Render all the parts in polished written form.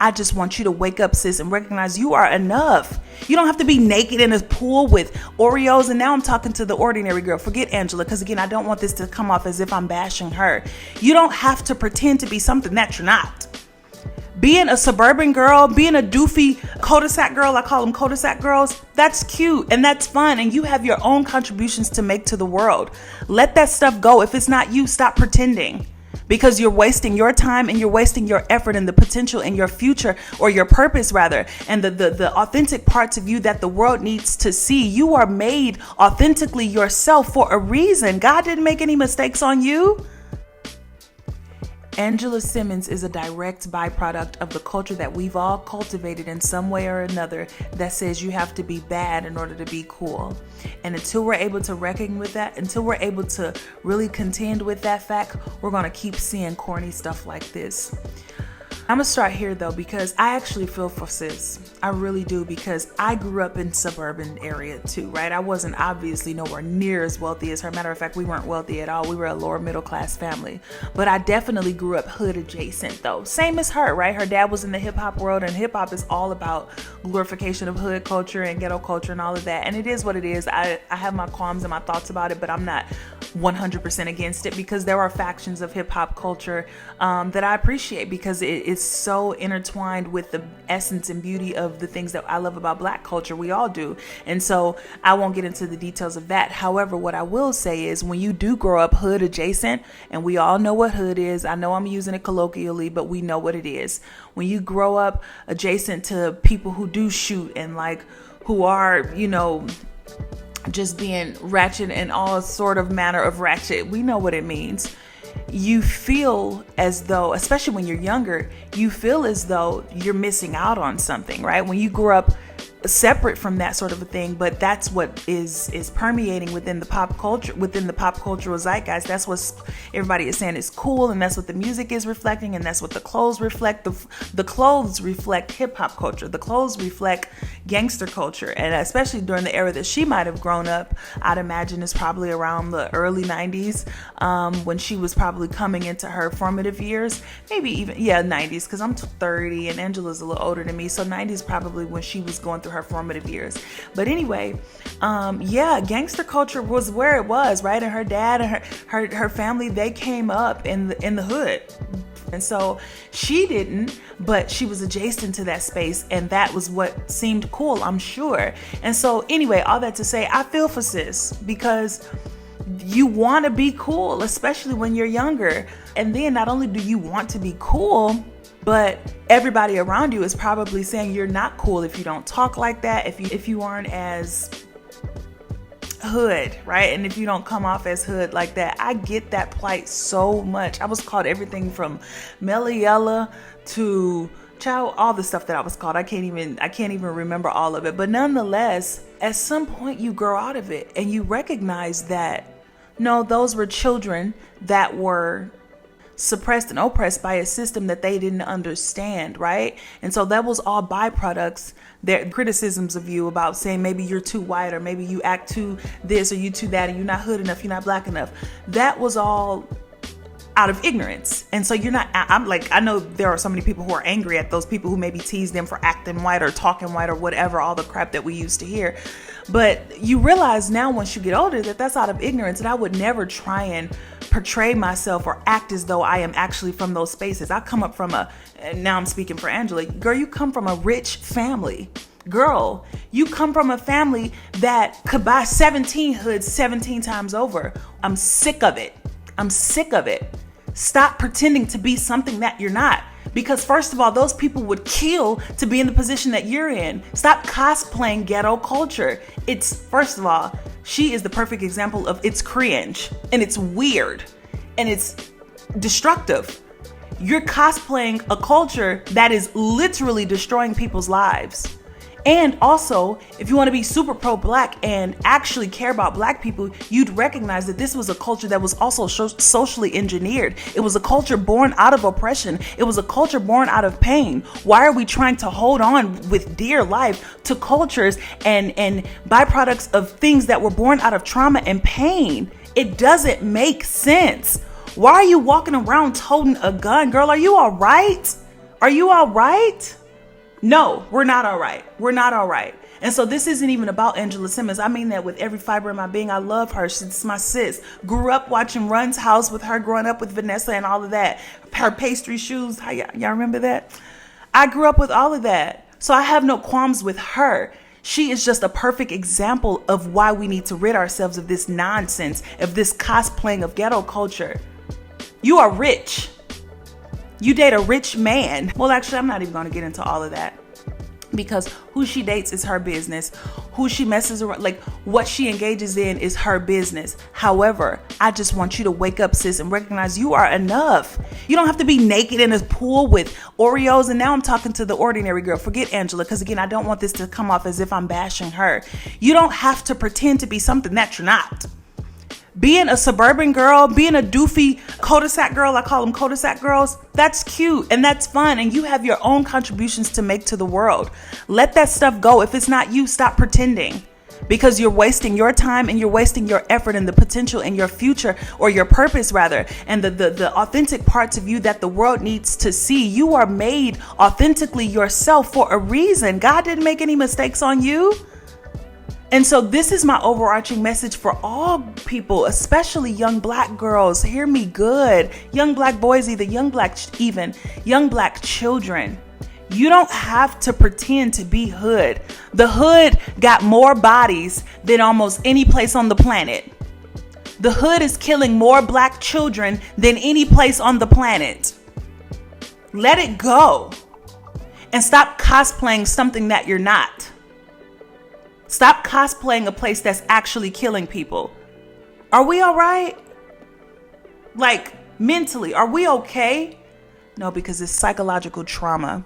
I just want you to wake up, sis, and recognize you are enough. You don't have to be naked in a pool with Oreos. And now I'm talking to the ordinary girl. Forget Angela, because again, I don't want this to come off as if I'm bashing her. You don't have to pretend to be something that you're not. Being a suburban girl, being a doofy cul-de-sac girl, I call them cul-de-sac girls, that's cute and that's fun. And you have your own contributions to make to the world. Let that stuff go. If it's not you, stop pretending. Because you're wasting your time and you're wasting your effort and the potential in your future, or your purpose rather, and the authentic parts of you that the world needs to see. You are made authentically yourself for a reason. God didn't make any mistakes on you. Angela Simmons is a direct byproduct of the culture that we've all cultivated in some way or another that says you have to be bad in order to be cool. And until we're able to reckon with that, until we're able to really contend with that fact, we're going to keep seeing corny stuff like this. I'm going to start here though, because I actually feel for sis. I really do, because I grew up in suburban area too, right? I wasn't obviously nowhere near as wealthy as her. Matter of fact, we weren't wealthy at all. We were a lower middle class family, but I definitely grew up hood adjacent though. Same as her, right? Her dad was in the hip hop world, and hip hop is all about glorification of hood culture and ghetto culture and all of that. And it is what it is. I have my qualms and my thoughts about it, but I'm not 100% against it, because there are factions of hip hop culture that I appreciate, because it is so intertwined with the essence and beauty of the things that I love about Black culture. We all do. And so I won't get into the details of that. However, what I will say is, when you do grow up hood adjacent, and we all know what hood is, I know I'm using it colloquially, but we know what it is. When you grow up adjacent to people who do shoot and like who are, you know, just being ratchet and all sort of manner of ratchet, we know what it means. You feel as though, especially when you're younger, you feel as though you're missing out on something, right? When you grew up separate from that sort of a thing, but that's what is permeating within the pop cultural zeitgeist. That's what everybody is saying is cool, and that's what the music is reflecting, and that's what the clothes reflect. The clothes reflect hip hop culture. The clothes reflect gangster culture, and especially during the era that she might have grown up, I'd imagine is probably around the early 90s, when she was probably coming into her formative years, maybe even 90s, because I'm 30 and Angela's a little older than me, so 90s probably when she was going through her formative years. But anyway, gangster culture was where it was, right? And her dad and her family, they came up in the hood. And so she didn't, but she was adjacent to that space, and that was what seemed cool, I'm sure. And so anyway, all that to say, I feel for sis, because you want to be cool, especially when you're younger. And then not only do you want to be cool, but everybody around you is probably saying you're not cool if you don't talk like that, if you aren't as hood, right? And if you don't come off as hood like that. I get that plight so much. I was called everything from Meliella to all the stuff that I was called. I can't even remember all of it. But nonetheless, at some point you grow out of it and you recognize that, no, those were children that were suppressed and oppressed by a system that they didn't understand, right? And so that was all byproducts. Their criticisms of you about saying maybe you're too white, or maybe you act too this, or you too that, and you're not hood enough, you're not Black enough. That was all out of ignorance. And so I know there are so many people who are angry at those people who maybe tease them for acting white or talking white or whatever, all the crap that we used to hear. But you realize now, once you get older, that that's out of ignorance, and I would never try and portray myself or act as though I am actually from those spaces. I come up from now I'm speaking for Angela, girl, you come from a rich family. Girl, you come from a family that could buy 17 hoods 17 times over. I'm sick of it. Stop pretending to be something that you're not. Because first of all, those people would kill to be in the position that you're in. Stop cosplaying ghetto culture. First of all, she is the perfect example of it's cringe and it's weird and it's destructive. You're cosplaying a culture that is literally destroying people's lives. And also, if you want to be super pro-Black and actually care about Black people, you'd recognize that this was a culture that was also socially engineered. It was a culture born out of oppression. It was a culture born out of pain. Why are we trying to hold on with dear life to cultures and byproducts of things that were born out of trauma and pain? It doesn't make sense. Why are you walking around toting a gun? Girl, are you all right? Are you all right? No, we're not all right. We're not all right. And so this isn't even about Angela Simmons. I mean that with every fiber of my being. I love her. She's my sis. Grew up watching Run's House with her, growing up with Vanessa and all of that. Her pastry shoes. Y'all remember that? I grew up with all of that. So I have no qualms with her. She is just a perfect example of why we need to rid ourselves of this nonsense, of this cosplaying of ghetto culture. You are rich. You date a rich man. Well, actually, I'm not even going to get into all of that, because who she dates is her business. Who she messes around, like what she engages in, is her business. However, I just want you to wake up, sis, and recognize you are enough. You don't have to be naked in a pool with Oreos. And now I'm talking to the ordinary girl. Forget Angela, because again, I don't want this to come off as if I'm bashing her. You don't have to pretend to be something that you're not. Being a suburban girl, being a doofy cul-de-sac girl, I call them cul-de-sac girls, that's cute and that's fun. And you have your own contributions to make to the world. Let that stuff go. If it's not you, stop pretending, because you're wasting your time and you're wasting your effort and the potential and your future, or your purpose rather, and the authentic parts of you that the world needs to see. You are made authentically yourself for a reason. God didn't make any mistakes on you. And so this is my overarching message for all people, especially young black girls. Hear me good. Young black boys, young black children. You don't have to pretend to be hood. The hood got more bodies than almost any place on the planet. The hood is killing more black children than any place on the planet. Let it go. And stop cosplaying something that you're not. Stop cosplaying a place that's actually killing people. Are we all right? Like, mentally, are we okay? No, because it's psychological trauma.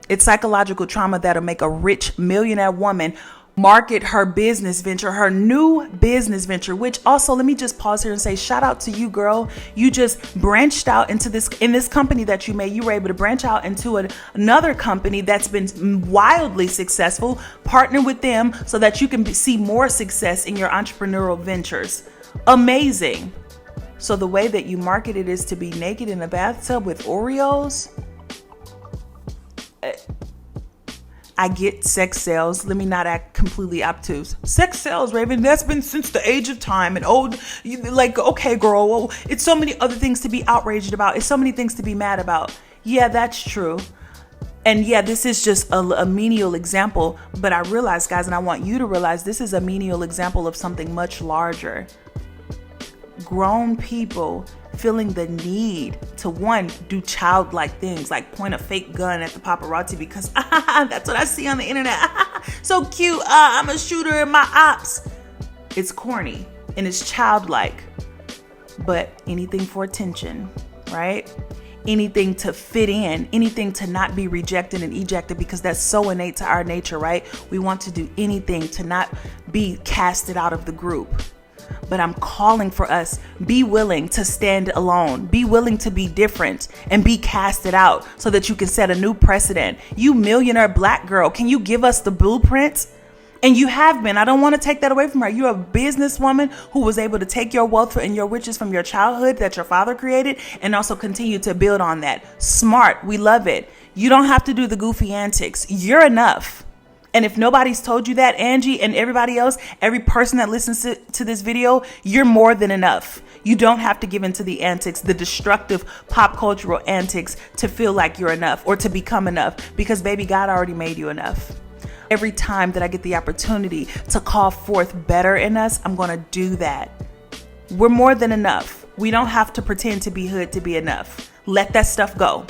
It's psychological trauma that'll make a rich millionaire woman market her business venture, her new business venture, which also, let me just pause here and say, shout out to you, girl. You just branched out into this, in this company that you made, you were able to branch out into another company that's been wildly successful. Partner with them so that you can see more success in your entrepreneurial ventures. Amazing. So the way that you market it is to be naked in a bathtub with Oreos. I get sex sales. Let me not act completely obtuse. Sex sales, Raven, that's been since the age of time. And okay, girl, well, it's so many other things to be outraged about. It's so many things to be mad about. Yeah, that's true. And yeah, this is just a menial example. But I realize, guys, and I want you to realize, this is a menial example of something much larger. Grown people feeling the need to, one, do childlike things like point a fake gun at the paparazzi because that's what I see on the internet. So cute. I'm a shooter in my ops. It's corny and it's childlike, but anything for attention, right? Anything to fit in, anything to not be rejected and ejected, because that's so innate to our nature, right? We want to do anything to not be casted out of the group. But I'm calling for us, be willing to stand alone, be willing to be different and be casted out so that you can set a new precedent. You millionaire black girl, can you give us the blueprint? And you have been. I don't want to take that away from her. You're a businesswoman who was able to take your wealth and your riches from your childhood that your father created and also continue to build on that. Smart. We love it. You don't have to do the goofy antics. You're enough. And if nobody's told you that, Angie and everybody else, every person that listens to this video, you're more than enough. You don't have to give into the antics, the destructive pop cultural antics to feel like you're enough or to become enough, because baby, God already made you enough. Every time that I get the opportunity to call forth better in us, I'm going to do that. We're more than enough. We don't have to pretend to be hood to be enough. Let that stuff go.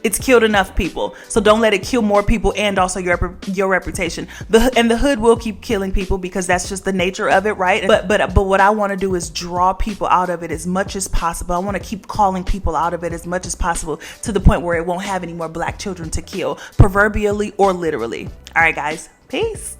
It's killed enough people. So don't let it kill more people and also your reputation. The hood will keep killing people because that's just the nature of it, right? But what I want to do is draw people out of it as much as possible. I want to keep calling people out of it as much as possible to the point where it won't have any more black children to kill, proverbially or literally. All right, guys. Peace.